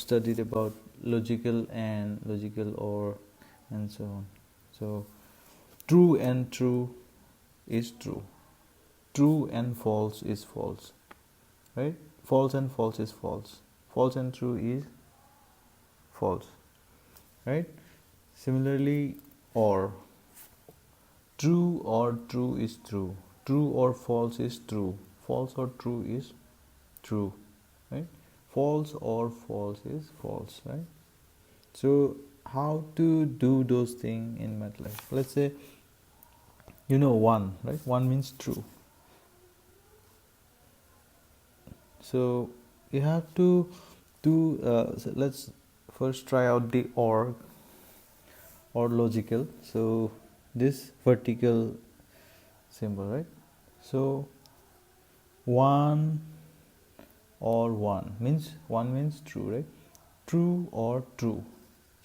studied about logical and logical or and so on. So true and true is true, true and false is false, right? False and false is false, false and true is false, right? Similarly, or true is true, true or false is true, false or true is true, right? False or false is false, right? So how to do those things in Matlab? Let's say one, right? One means true. So you have to do. So let's first try out the or logical. So this vertical symbol, right? So one or one means true, right? True or true.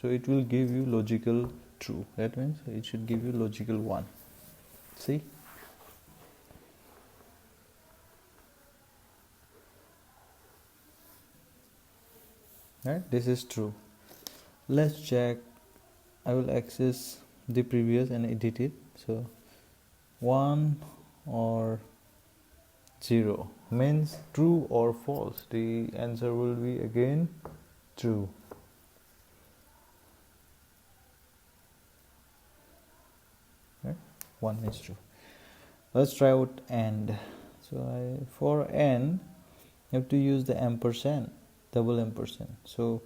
So it will give you logical true. That means it should give you logical one. See? Right? This is true. Let's check. I will access the previous and edit it. So 1 or 0 means true or false. The answer will be again true. Right? 1 is true. Let's try out and. So for and you have to use the ampersand, double ampersand. So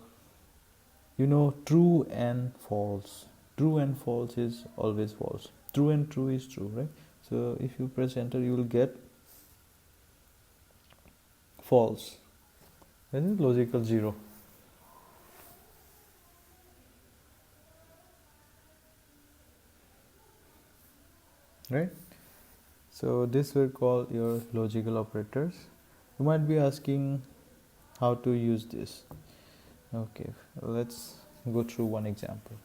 true and false. True and false is always false. True and true is true, right? So if you press enter, you will get false. That is logical 0. Right? So this will call your logical operators. You might be asking how to use this. Okay, let's go through one example.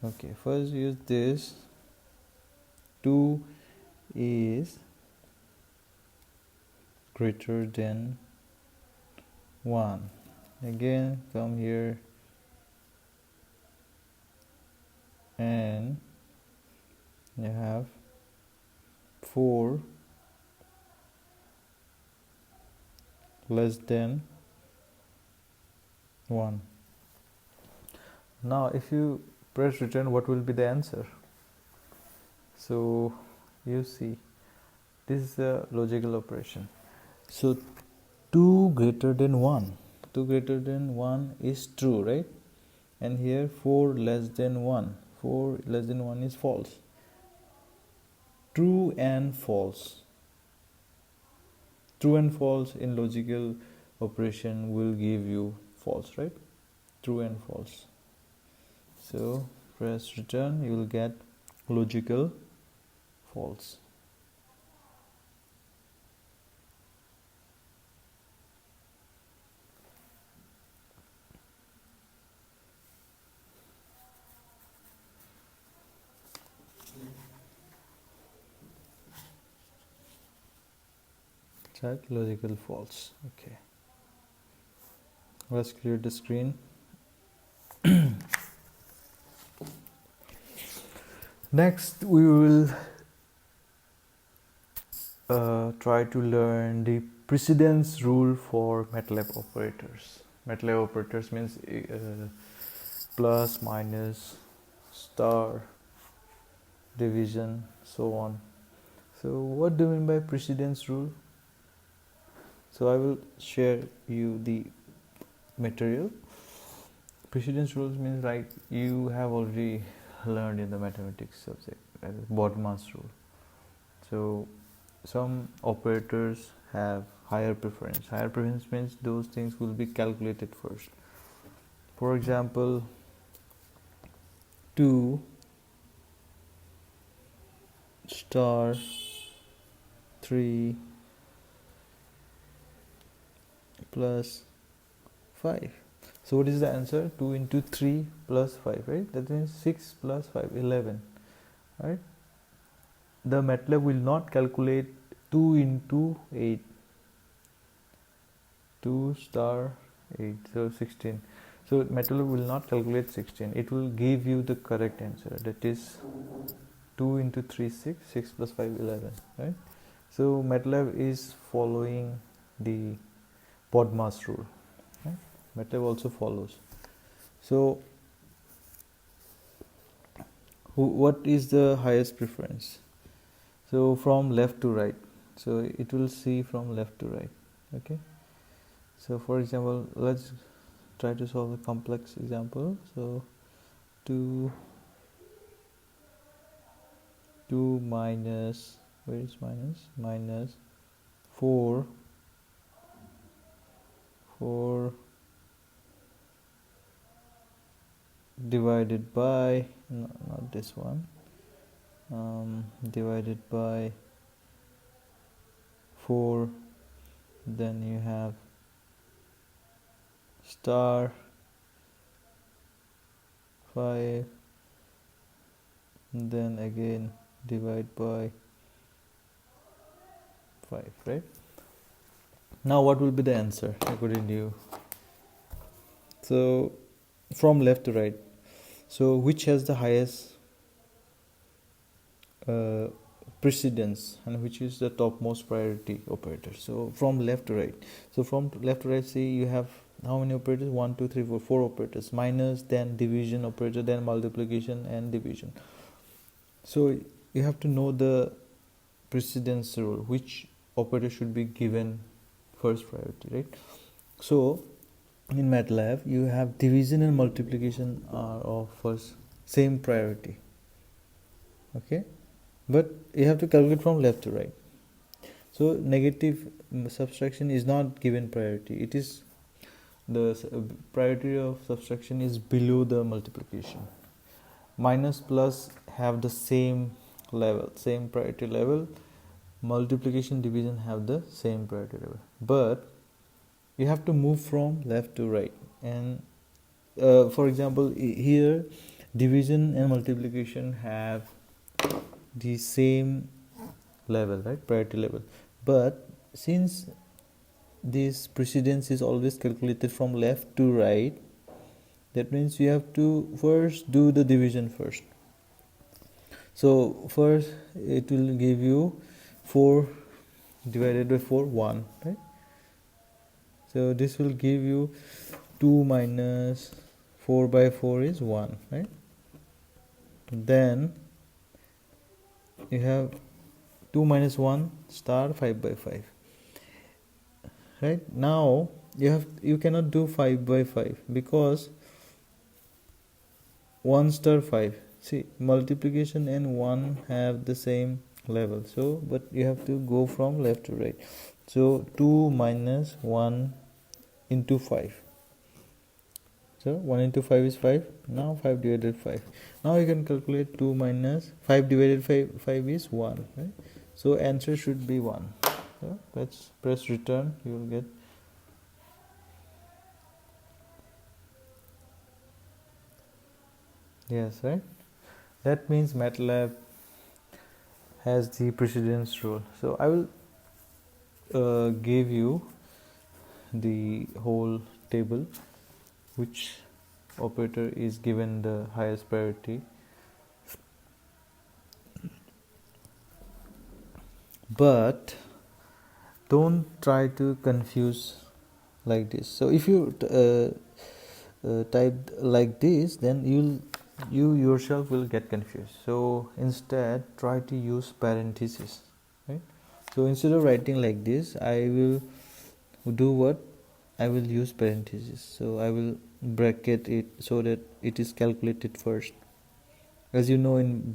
Okay, first use this. 2 is greater than 1. Again, come here and you have 4 less than 1. Now if you press return, what will be the answer? So you see, this is a logical operation. So 2 greater than 1. 2 greater than 1 is true, right? And here 4 less than 1. 4 less than 1 is false. True and false. True and false in logical operation will give you false, right? True and false. So press return, you will get logical false. Check logical false. Okay. Let's clear the screen. Next, we will try to learn the precedence rule for Matlab operators. Matlab operators means plus, minus, star, division, so on. So what do you mean by precedence rule? So I will share you the material. Precedence rules means like you have already learned in the mathematics subject, Bodmer's rule. So some operators have higher preference. Higher preference means those things will be calculated first. For example, 2 star 3 plus 5. So what is the answer? 2 into 3 plus 5, right? That means 6 plus 5, 11, right? The Matlab will not calculate 2 into 8. 2 star 8, so 16. So Matlab will not calculate 16, it will give you the correct answer, that is 2 into 3 6, 6 plus 5 11, right? So Matlab is following the BODMAS rule, right? Matlab also follows. So what is the highest preference? So from left to right, so it will see from left to right. Okay, so for example, let's try to solve a complex example. So 2 minus, where is minus, minus 4 divided by, no, not this one, divided by 4, then you have star 5, then again divide by 5, right? Now what will be the answer according to you? So from left to right, so which has the highest precedence and which is the topmost priority operator? So from left to right, so from left to right, see you have how many operators? 1 2 3 4, 4 operators, minus, then division operator, then multiplication and division. So you have to know the precedence rule, which operator should be given first priority, right? So in Matlab you have division and multiplication are of first same priority, okay, but you have to calculate from left to right. So negative subtraction is not given priority, it is the priority of subtraction is below the multiplication. Minus plus have the same level, same priority level. Multiplication division have the same priority level, but you have to move from left to right. And for example, here division and multiplication have the same level, right, priority level, but since this precedence is always calculated from left to right, that means you have to first do the division first. So first it will give you 4 divided by 4, 1, right? So this will give you 2 minus 4 by 4 is 1, right? Then you have 2 minus 1 star 5 by 5, right? Now you cannot do 5 by 5 because 1 star 5, see, multiplication and 1 have the same level, so but you have to go from left to right. So 2 minus 1 into 5, so 1 into 5 is 5. Now 5 divided 5, now you can calculate 2 minus 5 divided 5 is 1, right? So answer should be 1. So let's press return, you will get yes, right? That means Matlab has the precedence rule. So I will give you the whole table, which operator is given the highest priority, but don't try to confuse like this. So if you type like this, then you yourself will get confused. So instead try to use parentheses, right? So instead of writing like this, I will do what? I will use parentheses. So I will bracket it so that it is calculated first. As you know, in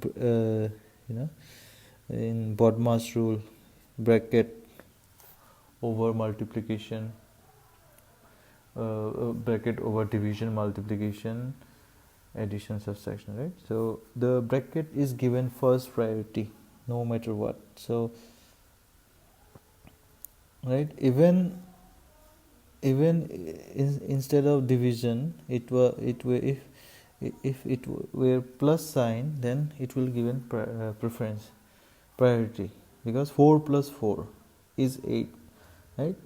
BODMAS rule, bracket over multiplication, bracket over division, multiplication, addition, subtraction, right? So the bracket is given first priority no matter what. So right, even instead of division, if it were plus sign, then it will given preference priority, because 4 plus 4 is 8, right?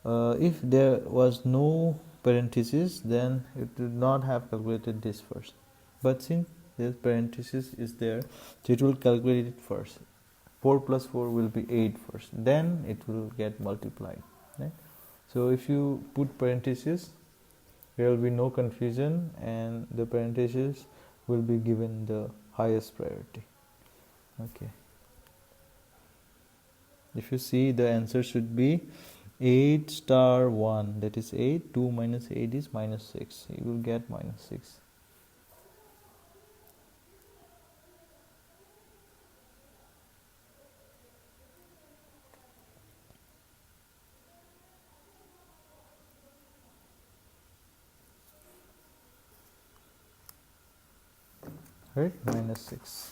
If there was no parenthesis, then it would not have calculated this first, but since this parenthesis is there, so it will calculate it first. 4 plus 4 will be 8 first, then it will get multiplied, right? So if you put parenthesis, there will be no confusion, and the parenthesis will be given the highest priority. Okay, if you see, the answer should be 8 star 1, that is 8. 2 minus 8 is minus 6. You will get minus 6. Right, minus 6.